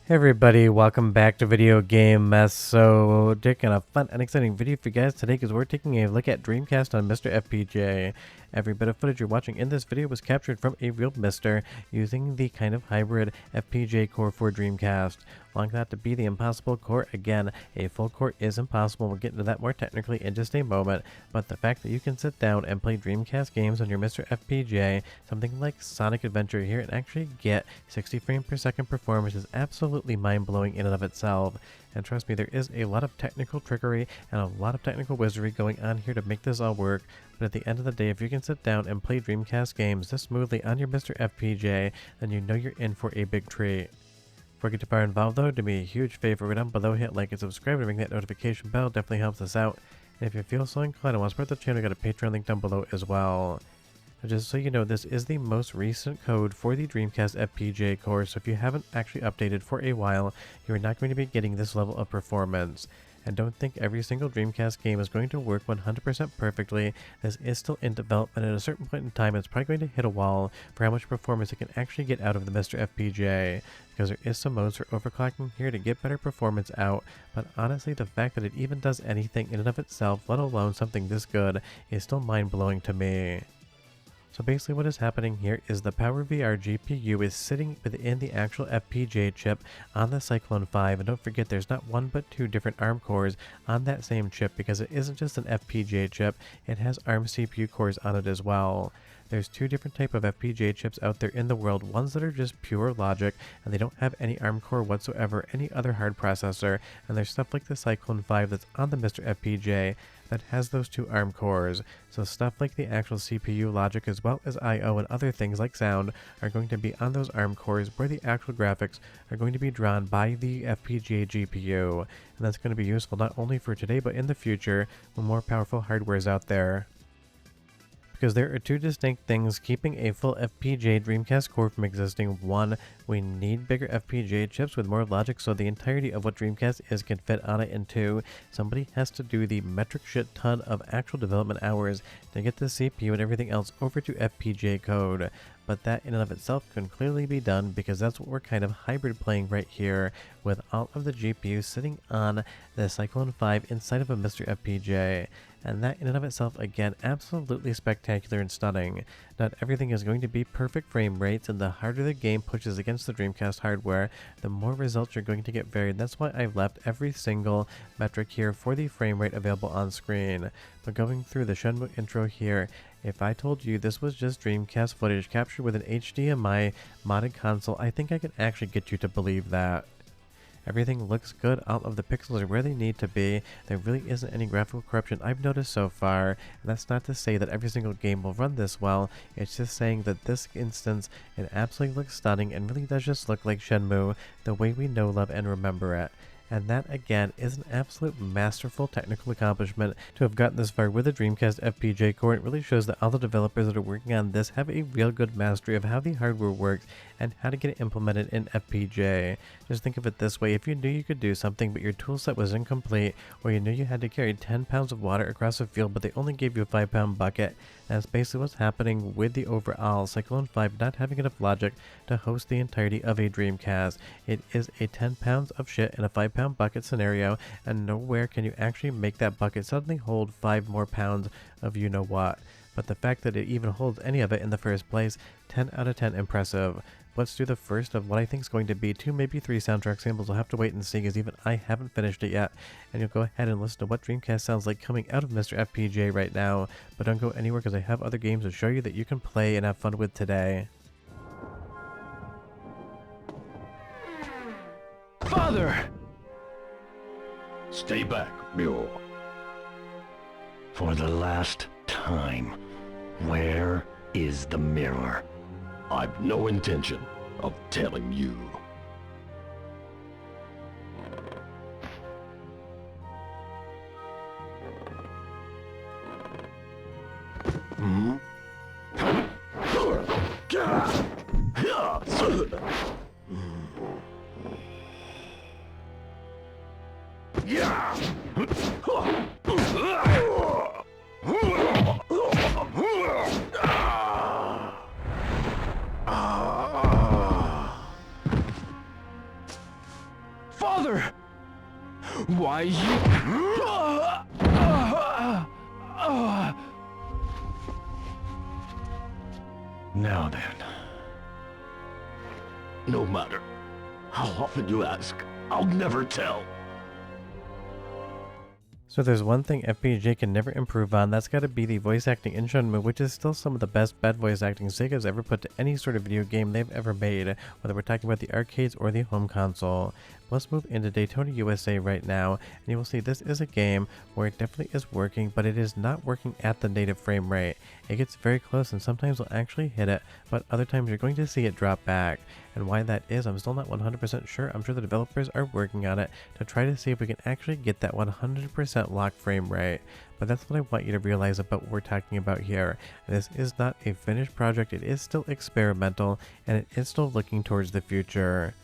Hey everybody, welcome back to Video Game Mess. So, taking a fun and exciting video for you guys today because we're taking a look at Dreamcast on Mr. FPGA. Every bit of footage you're watching in this video was captured from a real Mister using the kind of hybrid FPGA core for Dreamcast. Long that to be the impossible core. Again, a full core is impossible. We'll get into that more technically in just a moment, but the fact that you can sit down and play Dreamcast games on your Mr. FPGA, something like Sonic Adventure here, and actually get 60 frames per second performance is absolutely mind-blowing in and of itself. And trust me, there is a lot of technical trickery and a lot of technical wizardry going on here to make this all work. But at the end of the day, if you can sit down and play Dreamcast games this smoothly on your Mr. FPGA, then you know you're in for a big treat. Before we get too far involved though, do me a huge favor, go down below, hit like and subscribe to ring that notification bell, definitely helps us out. And if you feel so inclined and want to support the channel, we got a Patreon link down below as well. Just so you know, this is the most recent code for the Dreamcast FPGA core, so if you haven't actually updated for a while, you are not going to be getting this level of performance. And don't think every single Dreamcast game is going to work 100% perfectly. This is still in development. At a certain point in time, it's probably going to hit a wall for how much performance it can actually get out of the Mr. FPGA, because there is some modes for overclocking here to get better performance out. But honestly, the fact that it even does anything in and of itself, let alone something this good, is still mind-blowing to me. So basically what is happening here is the PowerVR GPU is sitting within the actual FPGA chip on the Cyclone 5, and don't forget there's not one but two different ARM cores on that same chip, because it isn't just an FPGA chip, it has ARM CPU cores on it as well. There's two different type of FPGA chips out there in the world, ones that are just pure logic and they don't have any ARM core whatsoever, any other hard processor, and there's stuff like the Cyclone 5 that's on the Mr. FPGA that has those two ARM cores. So stuff like the actual CPU logic as well as I/O and other things like sound are going to be on those ARM cores, where the actual graphics are going to be drawn by the FPGA GPU. And that's going to be useful not only for today but in the future when more powerful hardware is out there. Because there are two distinct things keeping a full FPGA Dreamcast core from existing. One, we need bigger FPGA chips with more logic so the entirety of what Dreamcast is can fit on it, and two, somebody has to do the metric shit ton of actual development hours to get the CPU and everything else over to FPGA code. But that in and of itself can clearly be done, because that's what we're kind of hybrid playing right here, with all of the GPUs sitting on the Cyclone 5 inside of a Mr. FPGA. And that in and of itself, again, absolutely spectacular and stunning. Not everything is going to be perfect frame rates, and the harder the game pushes against the Dreamcast hardware, the more results you're going to get varied. That's why I've left every single metric here for the frame rate available on screen. But going through the Shenmue intro here, if I told you this was just Dreamcast footage captured with an HDMI modded console, I think I could actually get you to believe that. Everything looks good, all of the pixels are where they need to be, there really isn't any graphical corruption I've noticed so far, and that's not to say that every single game will run this well, it's just saying that this instance, it absolutely looks stunning and really does just look like Shenmue, the way we know, love, and remember it. And that, again, is an absolute masterful technical accomplishment to have gotten this far with the Dreamcast FPGA core. It really shows that all the developers that are working on this have a real good mastery of how the hardware works and how to get it implemented in FPGA. Just think of it this way: if you knew you could do something but your toolset was incomplete, or you knew you had to carry 10 pounds of water across a field but they only gave you a 5-pound bucket, that's basically what's happening with the overall Cyclone 5 not having enough logic to host the entirety of a Dreamcast. It is a 10 pounds of shit in a 5-pound bucket scenario, and nowhere can you actually make that bucket suddenly hold 5 more pounds of you know what. But the fact that it even holds any of it in the first place, 10 out of 10 impressive. Let's do the first of what I think is going to be 2, maybe 3 soundtrack samples. We'll have to wait and see, because even I haven't finished it yet. And you'll go ahead and listen to what Dreamcast sounds like coming out of Mr. FPGA right now. But don't go anywhere, because I have other games to show you that you can play and have fun with today. Father! Stay back, mule. For the last time, where is the mirror? I've no intention of telling you. Hmm? Why you... Now then. No matter how often you ask, I'll never tell. So there's one thing FPGA can never improve on, that's gotta be the voice acting in Shenmue, which is still some of the best bad voice acting Sega's ever put to any sort of video game they've ever made, whether we're talking about the arcades or the home console. Let's move into Daytona USA right now, and you will see this is a game where it definitely is working, but it is not working at the native frame rate. It gets very close and sometimes will actually hit it, but other times you're going to see it drop back. And why that is, I'm still not 100% sure. I'm sure the developers are working on it to try to see if we can actually get that 100% lock frame rate. But that's what I want you to realize about what we're talking about here. This is not a finished project, it is still experimental, and it is still looking towards the future.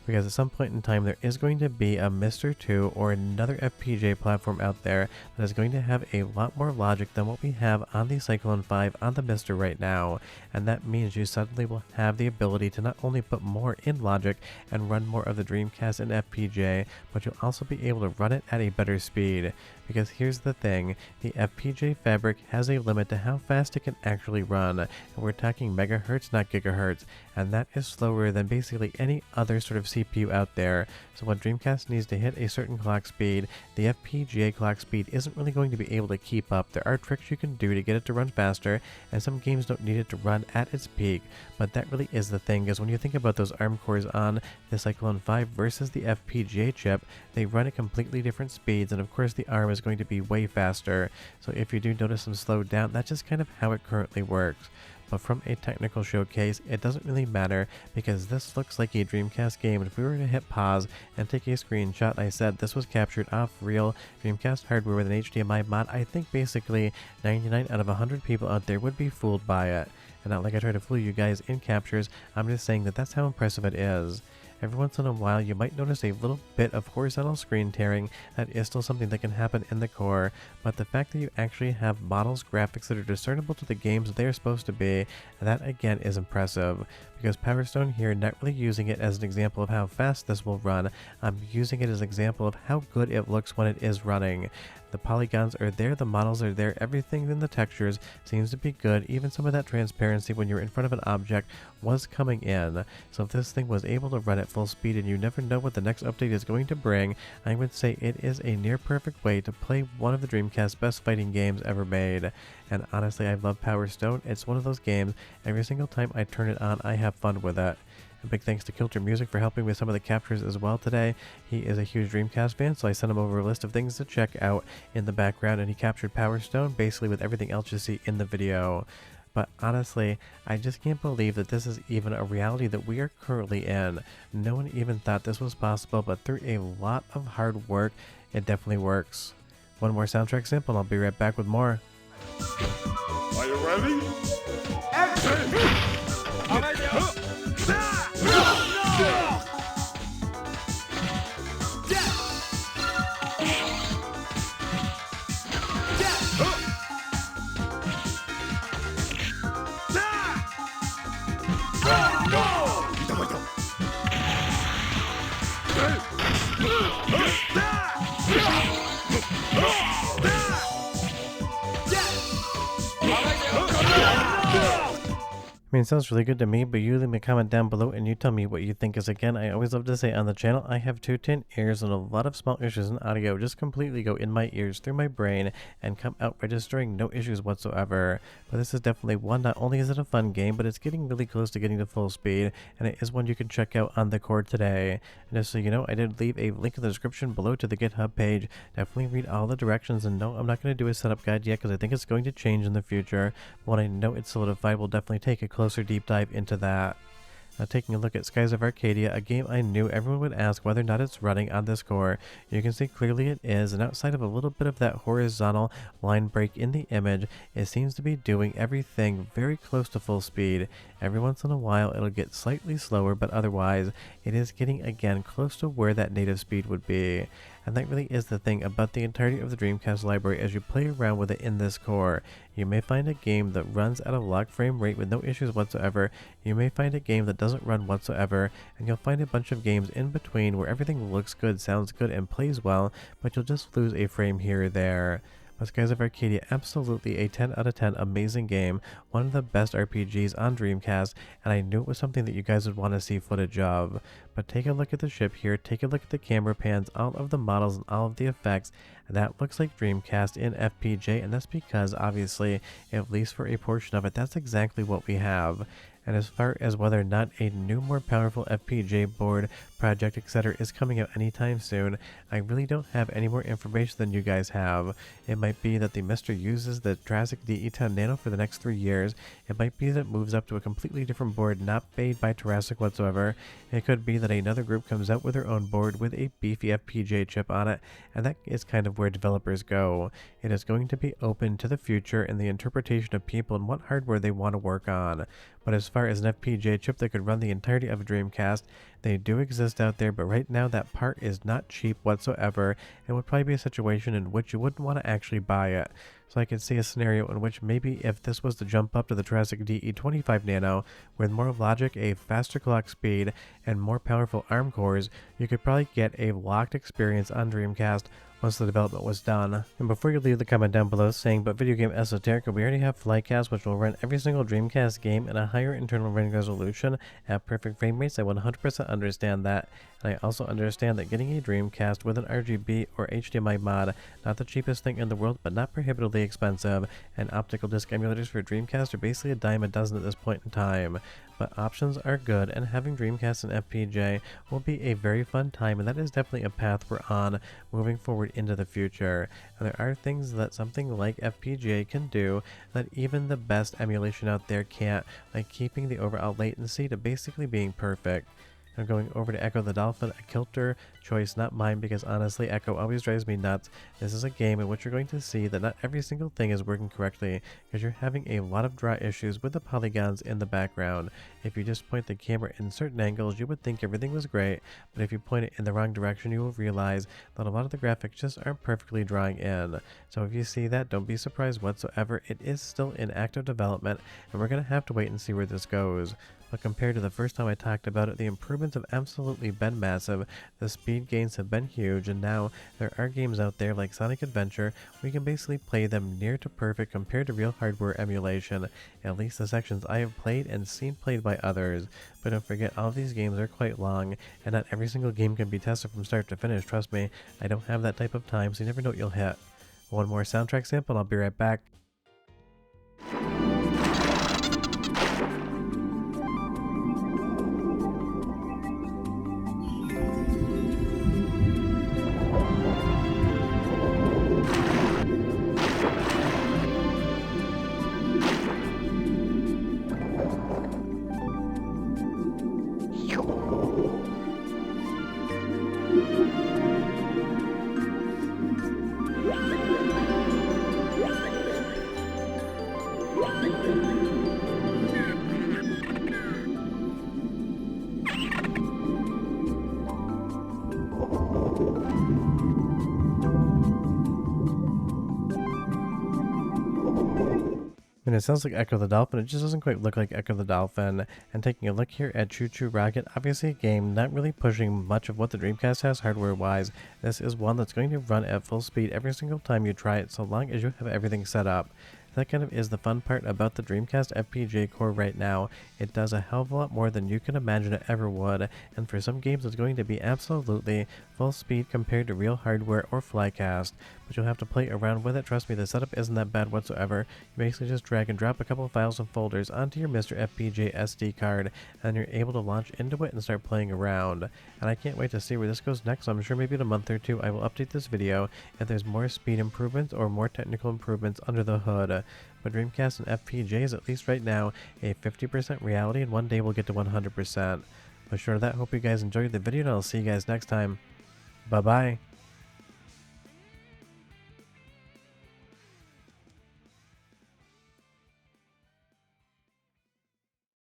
Because at some point in time there is going to be a Mr. 2 or another FPGA platform out there that is going to have a lot more logic than what we have on the Cyclone 5 on the Mr. right now, and that means you suddenly will have the ability to not only put more in logic and run more of the Dreamcast and FPGA, but you'll also be able to run it at a better speed. Because here's the thing, the FPGA fabric has a limit to how fast it can actually run, and we're talking megahertz, not gigahertz, and that is slower than basically any other sort of CPU out there. So when Dreamcast needs to hit a certain clock speed, the FPGA clock speed isn't really going to be able to keep up. There are tricks you can do to get it to run faster, and some games don't need it to run at its peak, but that really is the thing, because when you think about those ARM cores on the Cyclone 5 versus the FPGA chip, they run at completely different speeds, and of course the ARM is going to be way faster. So if you do notice them slow down, that's just kind of how it currently works. But from a technical showcase, it doesn't really matter because this looks like a Dreamcast game. And if we were to hit pause and take a screenshot, I said this was captured off real Dreamcast hardware with an HDMI mod, I think basically 99 out of 100 people out there would be fooled by it. And not like I try to fool you guys in captures, I'm just saying that that's how impressive it is. Every once in a while you might notice a little bit of horizontal screen tearing. That is still something that can happen in the core, but the fact that you actually have models graphics that are discernible to the games that they are supposed to be, that again is impressive. Because Power Stone here, not really using it as an example of how fast this will run, I'm using it as an example of how good it looks when it is running. The polygons are there, the models are there, everything in the textures seems to be good, even some of that transparency when you're in front of an object was coming in. So if this thing was able to run at full speed and you never know what the next update is going to bring, I would say it is a near perfect way to play one of the Dreamcast's best fighting games ever made. And honestly, I love Power Stone. It's one of those games, every single time I turn it on, I have fun with it. A big thanks to Kilter Music for helping with some of the captures as well today. He is a huge Dreamcast fan, so I sent him over a list of things to check out in the background, and he captured Power Stone basically with everything else you see in the video. But honestly, I just can't believe that this is even a reality that we are currently in. No one even thought this was possible, but through a lot of hard work, it definitely works. One more soundtrack sample and I'll be right back with more. Are you ready? Action! I mean, it sounds really good to me, but you leave me a comment down below and you tell me what you think. Is again, I always love to say on the channel, I have two tin ears and a lot of small issues in audio just completely go in my ears through my brain and come out registering no issues whatsoever. But this is definitely one, not only is it a fun game, but it's getting really close to getting to full speed, and it is one you can check out on the core today. And just so you know, I did leave a link in the description below to the GitHub page. Definitely read all the directions, and no, I'm not going to do a setup guide yet because I think it's going to change in the future. But when I know it's solidified, we'll definitely take a closer deep dive into that. Now taking a look at Skies of Arcadia, a game I knew everyone would ask whether or not it's running on this core. You can see clearly it is, and outside of a little bit of that horizontal line break in the image, it seems to be doing everything very close to full speed. Every once in a while it'll get slightly slower, but otherwise it is getting again close to where that native speed would be. And that really is the thing about the entirety of the Dreamcast library as you play around with it in this core. You may find a game that runs at a locked frame rate with no issues whatsoever. You may find a game that doesn't run whatsoever, and you'll find a bunch of games in between where everything looks good, sounds good, and plays well, but you'll just lose a frame here or there. But Skies of Arcadia, absolutely a 10 out of 10 amazing game, one of the best RPGs on Dreamcast, and I knew it was something that you guys would want to see footage of. But take a look at the ship here, take a look at the camera pans, all of the models and all of the effects, and that looks like Dreamcast in FPGA, and that's because obviously, at least for a portion of it, that's exactly what we have. And as far as whether or not a new, more powerful FPGA board, project, etc. is coming out anytime soon, I really don't have any more information than you guys have. It might be that the Mister uses the Jurassic DE10 Nano for the next 3 years. It might be that it moves up to a completely different board not made by Jurassic whatsoever. It could be that another group comes out with their own board with a beefy FPGA chip on it, and that is kind of where developers go. It is going to be open to the future and the interpretation of people and what hardware they want to work on. But as far as an FPGA chip that could run the entirety of a Dreamcast, they do exist out there, but right now that part is not cheap whatsoever, and would probably be a situation in which you wouldn't want to actually buy it. So I could see a scenario in which maybe if this was to jump up to the Jurassic DE25 Nano, with more logic, a faster clock speed, and more powerful ARM cores, you could probably get a locked experience on Dreamcast once the development was done. And before you leave the comment down below saying, but video game esoterica, we already have Flycast, which will run every single Dreamcast game in a higher internal rendering resolution at perfect frame rates. I 100% understand that. And I also understand that getting a Dreamcast with an RGB or HDMI mod, not the cheapest thing in the world, but not prohibitively expensive, and optical disc emulators for Dreamcast are basically a dime a dozen at this point in time. But options are good, and having Dreamcast and FPGA will be a very fun time, and that is definitely a path we're on moving forward into the future. And there are things that something like FPGA can do that even the best emulation out there can't, like keeping the overall latency to basically being perfect. I'm going over to Echo the Dolphin, a Kilter choice, not mine, because honestly Echo always drives me nuts. This is a game in which you're going to see that not every single thing is working correctly, because you're having a lot of draw issues with the polygons in the background. If you just point the camera in certain angles, you would think everything was great, but if you point it in the wrong direction, you will realize that a lot of the graphics just aren't perfectly drawing in. So if you see that, don't be surprised whatsoever. It is still in active development, and we're going to have to wait and see where this goes. But compared to the first time I talked about it, the improvements have absolutely been massive, the speed gains have been huge, and now there are games out there like Sonic Adventure where you can basically play them near to perfect compared to real hardware emulation, at least the sections I have played and seen played by others. But don't forget, all of these games are quite long, and not every single game can be tested from start to finish. Trust me, I don't have that type of time, so you never know what you'll hit. One more soundtrack sample and I'll be right back. And it sounds like Echo the Dolphin, it just doesn't quite look like Echo the Dolphin. And taking a look here at Choo Choo Rocket, obviously a game not really pushing much of what the Dreamcast has hardware wise. This is one that's going to run at full speed every single time you try it, so long as you have everything set up. That kind of is the fun part about the Dreamcast FPGA core right now. It does a hell of a lot more than you can imagine it ever would, and for some games it's going to be absolutely full speed compared to real hardware or Flycast. But you'll have to play around with it. Trust me, the setup isn't that bad whatsoever. You basically just drag and drop a couple of files and folders onto your Mr. FPGA SD card, and you're able to launch into it and start playing around. And I can't wait to see where this goes next, so I'm sure maybe in a month or two I will update this video if there's more speed improvements or more technical improvements under the hood. But Dreamcast and FPGA is, at least right now, a 50% reality, and one day we'll get to 100%. But short of that, hope you guys enjoyed the video, and I'll see you guys next time. Bye bye.